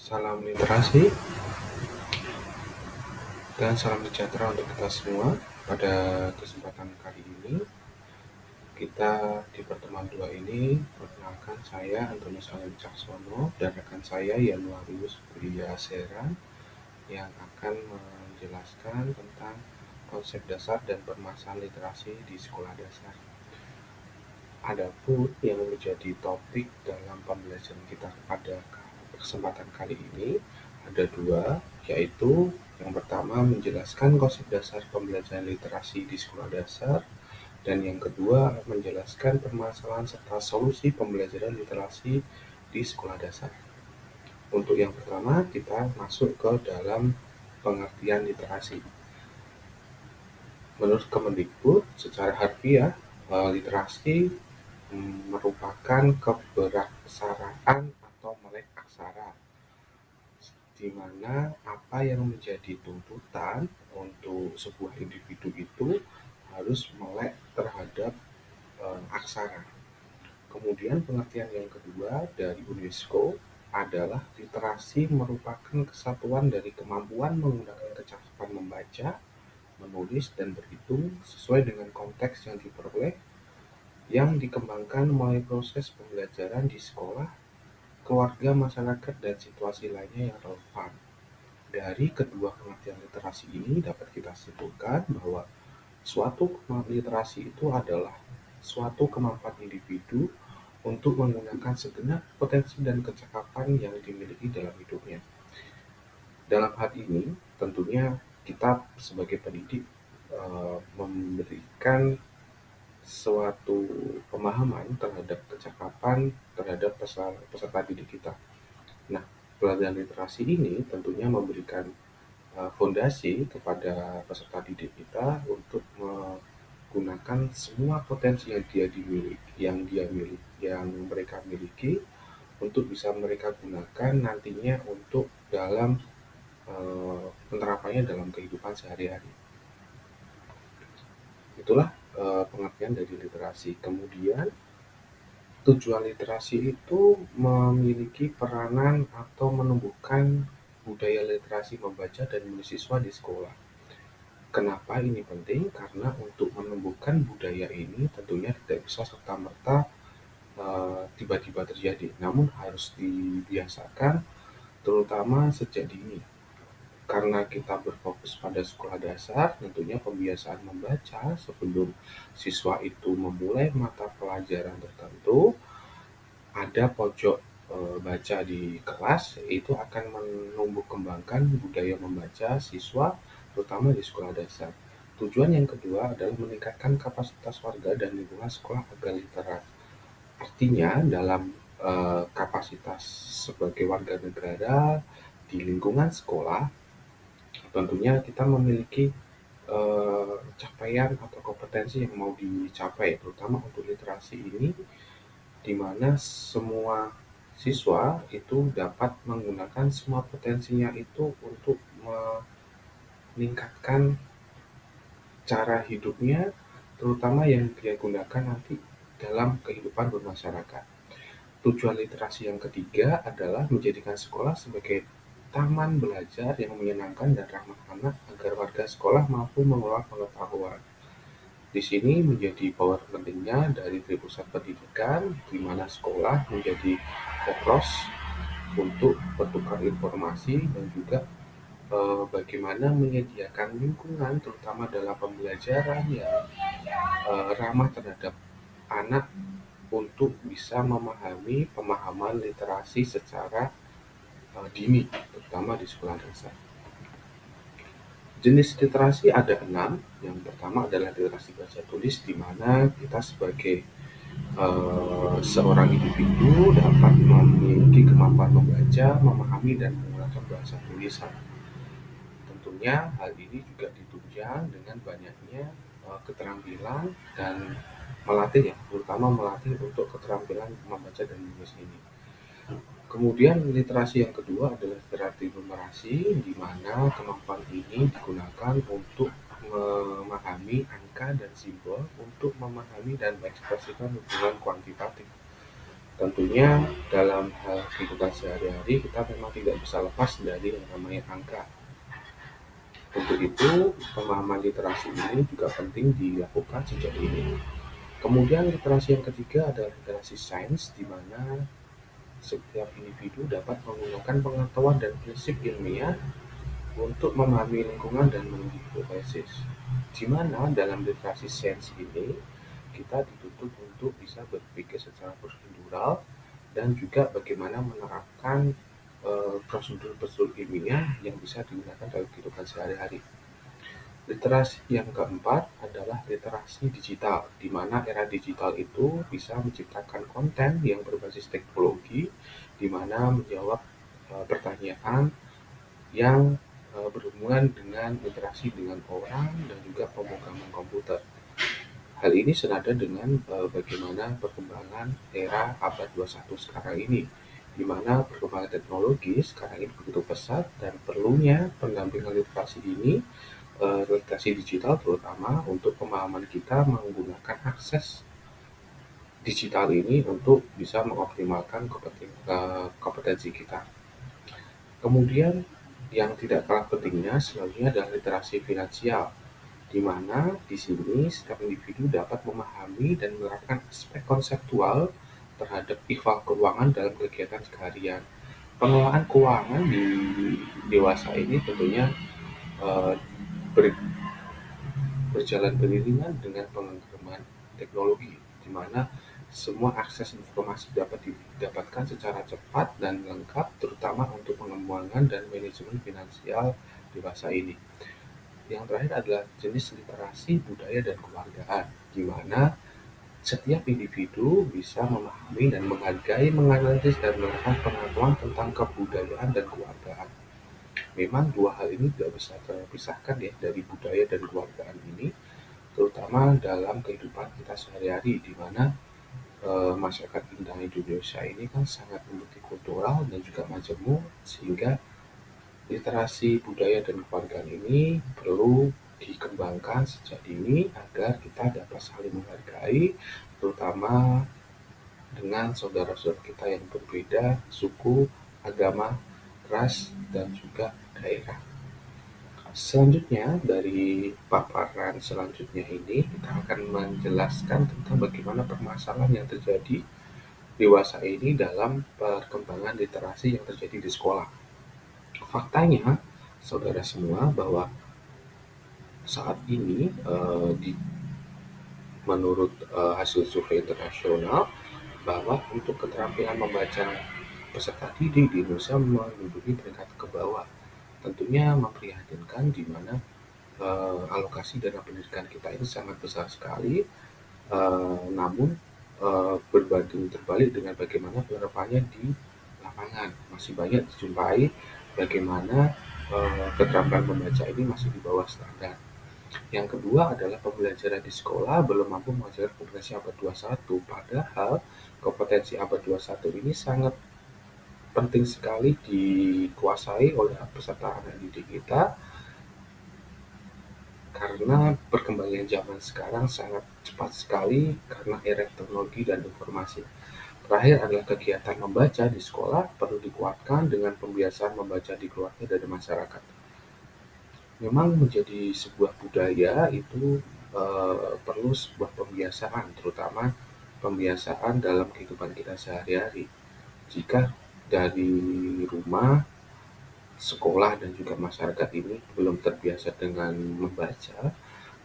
Salam literasi dan salam sejahtera untuk kita semua. Pada kesempatan kali ini, kita di pertemuan 2 ini, perkenalkan saya Antonius Allen Wicaksono dan rekan saya Yanuarius Budia Seran yang akan menjelaskan tentang konsep dasar dan permasalahan literasi di sekolah dasar. Adapun yang menjadi topik dalam pembelajaran kita pada kesempatan kali ini ada dua, yaitu yang pertama menjelaskan konsep dasar pembelajaran literasi di sekolah dasar, dan yang kedua menjelaskan permasalahan serta solusi pembelajaran literasi di sekolah dasar. Untuk yang pertama, kita masuk ke dalam pengertian literasi. Menurut Kemendikbud, secara harfiah, literasi merupakan keberaksaraan atau melek aksara, di mana apa yang menjadi tuntutan untuk sebuah individu itu harus melek terhadap aksara. Kemudian pengertian yang kedua dari UNESCO adalah literasi merupakan kesatuan dari kemampuan menggunakan kecakapan membaca, menulis, dan berhitung sesuai dengan konteks yang diperoleh, yang dikembangkan melalui proses pembelajaran di sekolah, keluarga, masyarakat, dan situasi lainnya yang relevan. Dari kedua pengertian literasi ini dapat kita simpulkan bahwa suatu literasi itu adalah suatu kemampuan individu untuk menggunakan segenap potensi dan kecakapan yang dimiliki dalam hidupnya. Dalam hal ini, tentunya kita sebagai pendidik memberikan suatu pemahaman terhadap kecakapan terhadap peserta didik kita. Nah, pelajaran literasi ini tentunya memberikan fondasi kepada peserta didik kita untuk menggunakan semua potensi yang mereka miliki untuk bisa mereka gunakan nantinya untuk dalam penerapannya dalam kehidupan sehari-hari. Itulah pengertian dari literasi. Kemudian tujuan literasi itu memiliki peranan atau menumbuhkan budaya literasi membaca dan menulis siswa di sekolah. Kenapa ini penting? Karena untuk menumbuhkan budaya ini tentunya tidak bisa serta-merta tiba-tiba terjadi, namun harus dibiasakan terutama sejak dini. Karena kita berfokus pada sekolah dasar, tentunya pembiasaan membaca sebelum siswa itu memulai mata pelajaran tertentu, ada pojok baca di kelas, itu akan menumbuh kembangkan budaya membaca siswa, terutama di sekolah dasar. Tujuan yang kedua adalah meningkatkan kapasitas warga dan lingkungan sekolah agar literat. Artinya dalam kapasitas sebagai warga negara di lingkungan sekolah, tentunya kita memiliki capaian atau kompetensi yang mau dicapai, terutama untuk literasi ini, di mana semua siswa itu dapat menggunakan semua potensinya itu untuk meningkatkan cara hidupnya, terutama yang dia gunakan nanti dalam kehidupan bermasyarakat. Tujuan literasi yang ketiga adalah menjadikan sekolah sebagai taman belajar yang menyenangkan dan ramah anak agar warga sekolah mampu mengelola pengetahuan. Di sini menjadi power pentingnya dari pusat pendidikan, di mana sekolah menjadi poros untuk bertukar informasi dan juga bagaimana menyediakan lingkungan terutama dalam pembelajaran yang ramah terhadap anak untuk bisa memahami pemahaman literasi secara dini, terutama di sekolah dasar. Jenis literasi ada 6. Yang pertama adalah literasi baca tulis, di mana kita sebagai seorang individu dapat memiliki kemampuan membaca, memahami, dan menggunakan bahasa tulisan. Tentunya hal ini juga ditunjang dengan banyaknya keterampilan dan melatih, terutama melatih untuk keterampilan membaca dan menulis ini. Kemudian literasi yang kedua adalah literasi numerasi, di mana kemampuan ini digunakan untuk memahami angka dan simbol untuk memahami dan mengekspresikan hubungan kuantitatif. Tentunya dalam hal kehidupan sehari-hari kita memang tidak bisa lepas dari yang namanya angka. Untuk itu, pemahaman literasi ini juga penting dilakukan sejak dini. Kemudian literasi yang ketiga adalah literasi sains, di mana setiap individu dapat menggunakan pengetahuan dan prinsip ilmiah untuk memahami lingkungan dan menghipotesis. Di mana dalam literasi sains ini kita dituntut untuk bisa berpikir secara prosedural dan juga bagaimana menerapkan prosedur-prosedur ilmiah yang bisa digunakan dalam kehidupan sehari-hari. Literasi yang keempat adalah literasi digital, di mana era digital itu bisa menciptakan konten yang berbasis teknologi, di mana menjawab pertanyaan yang berhubungan dengan interaksi dengan orang dan juga pemrograman komputer. Hal ini senada dengan bagaimana perkembangan era abad 21 sekarang ini, di mana perkembangan teknologi sekarang ini begitu pesat dan perlunya pendampingan literasi ini, literasi digital terutama untuk pemahaman kita menggunakan akses digital ini untuk bisa mengoptimalkan kompetensi kita. Kemudian yang tidak kalah pentingnya selanjutnya adalah literasi finansial, di mana di sini setiap individu dapat memahami dan menerapkan aspek konseptual terhadap ikhwal keuangan dalam kegiatan seharian. Pengelolaan keuangan di dewasa ini tentunya eh, ber- berjalan beriringan dengan pengembangan teknologi, di mana semua akses informasi dapat didapatkan secara cepat dan lengkap, terutama untuk pengembangan dan manajemen finansial dewasa ini. Yang terakhir adalah jenis literasi budaya dan kewargaan, di mana setiap individu bisa memahami dan menghargai, menganalisis, dan melakukan pengetahuan tentang kebudayaan dan kewargaan. Memang dua hal ini tidak bisa terpisahkan ya dari budaya dan kewargaan ini, terutama dalam kehidupan kita sehari-hari, di mana masyarakat kita Indonesia ini kan sangat multikultural dan juga majemuk, sehingga literasi budaya dan kewargaan ini perlu dikembangkan sejak dini agar kita dapat saling menghargai, terutama dengan saudara-saudara kita yang berbeda suku, agama, ras, dan juga daerah. Selanjutnya, dari paparan selanjutnya ini, kita akan menjelaskan tentang bagaimana permasalahan yang terjadi dewasa ini dalam perkembangan literasi yang terjadi di sekolah. Faktanya, saudara semua, bahwa saat ini menurut hasil survei internasional, bahwa untuk keterampilan membaca peserta didik di Indonesia menduduki peringkat ke bawah. Tentunya memprihatinkan, di mana alokasi dana pendidikan kita ini sangat besar sekali, namun berbanding terbalik dengan bagaimana penerapannya di lapangan. Masih banyak dijumpai bagaimana keterampilan membaca ini masih di bawah standar. Yang kedua adalah pembelajaran di sekolah belum mampu mengajarkan kompetensi abad 21, padahal kompetensi abad 21 ini sangat penting sekali dikuasai oleh peserta anak didik kita, karena perkembangan zaman sekarang sangat cepat sekali karena era teknologi dan informasi. Terakhir adalah kegiatan membaca di sekolah perlu dikuatkan dengan pembiasaan membaca di keluarga dan masyarakat. Memang menjadi sebuah budaya itu perlu sebuah pembiasaan, terutama pembiasaan dalam kehidupan kita sehari-hari. Jika dari rumah, sekolah, dan juga masyarakat ini belum terbiasa dengan membaca,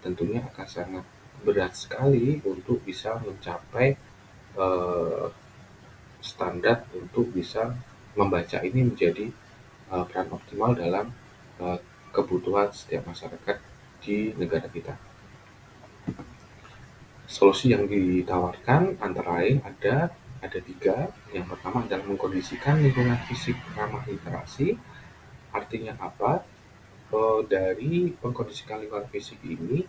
tentunya akan sangat berat sekali untuk bisa mencapai eh, standar untuk bisa membaca ini menjadi peran optimal dalam eh, kebutuhan setiap masyarakat di negara kita. Solusi yang ditawarkan antara lain ada tiga. Yang pertama adalah mengkondisikan lingkungan fisik ramah literasi. Artinya apa? Dari pengkondisikan lingkungan fisik ini,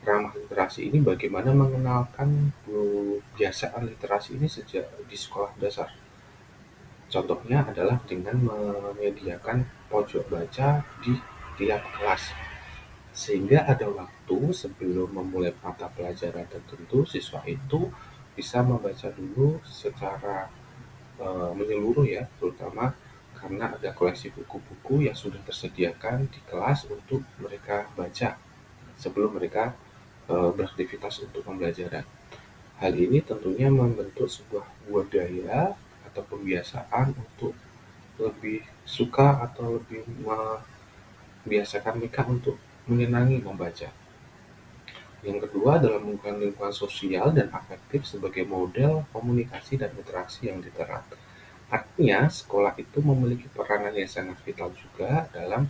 ramah literasi ini bagaimana mengenalkan kebiasaan literasi ini sejak di sekolah dasar. Contohnya adalah dengan menyediakan pojok baca di tiap kelas, sehingga ada waktu sebelum memulai mata pelajaran tertentu, siswa itu bisa membaca dulu secara menyeluruh ya, terutama karena ada koleksi buku-buku yang sudah tersediakan di kelas untuk mereka baca sebelum mereka beraktivitas untuk pembelajaran. Hal ini tentunya membentuk sebuah budaya atau kebiasaan untuk lebih suka atau lebih membiasakan mereka untuk menyenangi membaca. Yang kedua adalah menggunakan lingkungan sosial dan afektif sebagai model komunikasi dan interaksi yang diterapkan. Artinya, sekolah itu memiliki peranan yang sangat vital juga dalam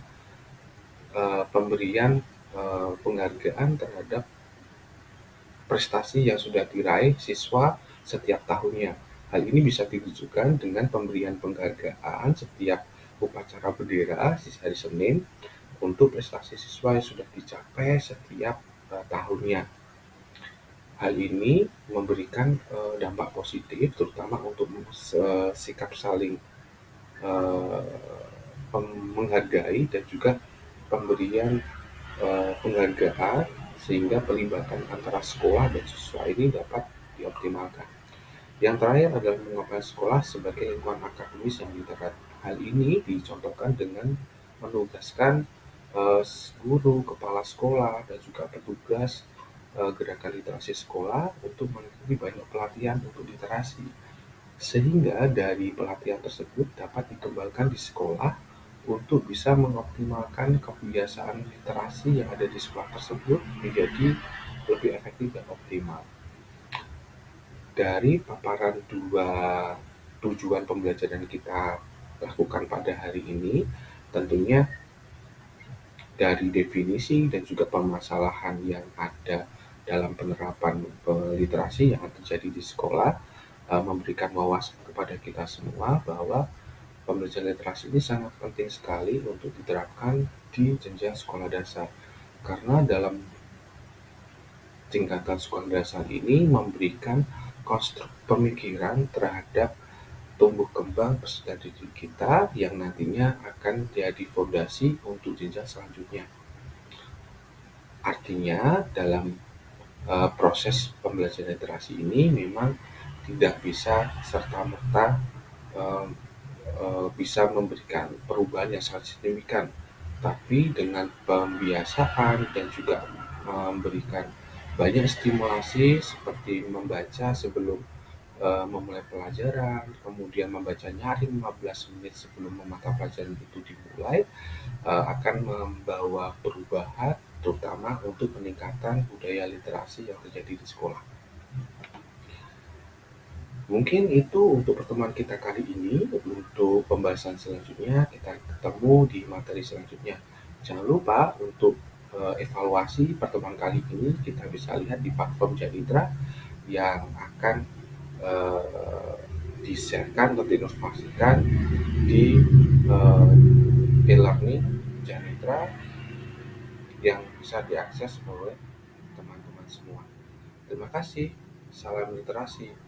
pemberian penghargaan terhadap prestasi yang sudah diraih siswa setiap tahunnya. Hal ini bisa ditunjukkan dengan pemberian penghargaan setiap upacara bendera di hari Senin untuk prestasi siswa yang sudah dicapai setiap tahunnya. Hal ini memberikan dampak positif terutama untuk sikap saling menghargai dan juga pemberian penghargaan sehingga pelibatan antara sekolah dan siswa ini dapat dioptimalkan. Yang terakhir adalah menggunakan sekolah sebagai lingkungan akademis yang literat. Hal ini dicontohkan dengan menugaskan guru, kepala sekolah, dan juga petugas gerakan literasi sekolah untuk mengikuti banyak pelatihan untuk literasi. Sehingga dari pelatihan tersebut dapat dikembangkan di sekolah untuk bisa mengoptimalkan kebiasaan literasi yang ada di sekolah tersebut menjadi lebih efektif dan optimal. Dari paparan dua tujuan pembelajaran kita lakukan pada hari ini, tentunya dari definisi dan juga permasalahan yang ada dalam penerapan literasi yang terjadi di sekolah, memberikan wawasan kepada kita semua bahwa pembelajaran literasi ini sangat penting sekali untuk diterapkan di jenjang sekolah dasar. Karena dalam tingkatan sekolah dasar ini memberikan konstruk pemikiran terhadap tumbuh kembang peserta didik kita yang nantinya akan jadi fondasi untuk jenjang selanjutnya. Artinya dalam proses pembelajaran literasi ini memang tidak bisa serta-merta bisa memberikan perubahan yang sangat signifikan, tapi dengan pembiasaan dan juga memberikan banyak stimulasi seperti membaca sebelum memulai pelajaran, kemudian membaca nyaring 15 menit sebelum mata pelajaran itu dimulai, akan membawa perubahan terutama untuk peningkatan budaya literasi yang terjadi di sekolah. Mungkin itu untuk pertemuan kita kali ini. Untuk pembahasan selanjutnya kita ketemu di materi selanjutnya. Jangan lupa untuk evaluasi pertemuan kali ini kita bisa lihat di platform Janitra yang akan di-share-kan atau diinformasikan di e-learning Janitra yang bisa diakses oleh teman-teman semua. Terima kasih. Salam literasi.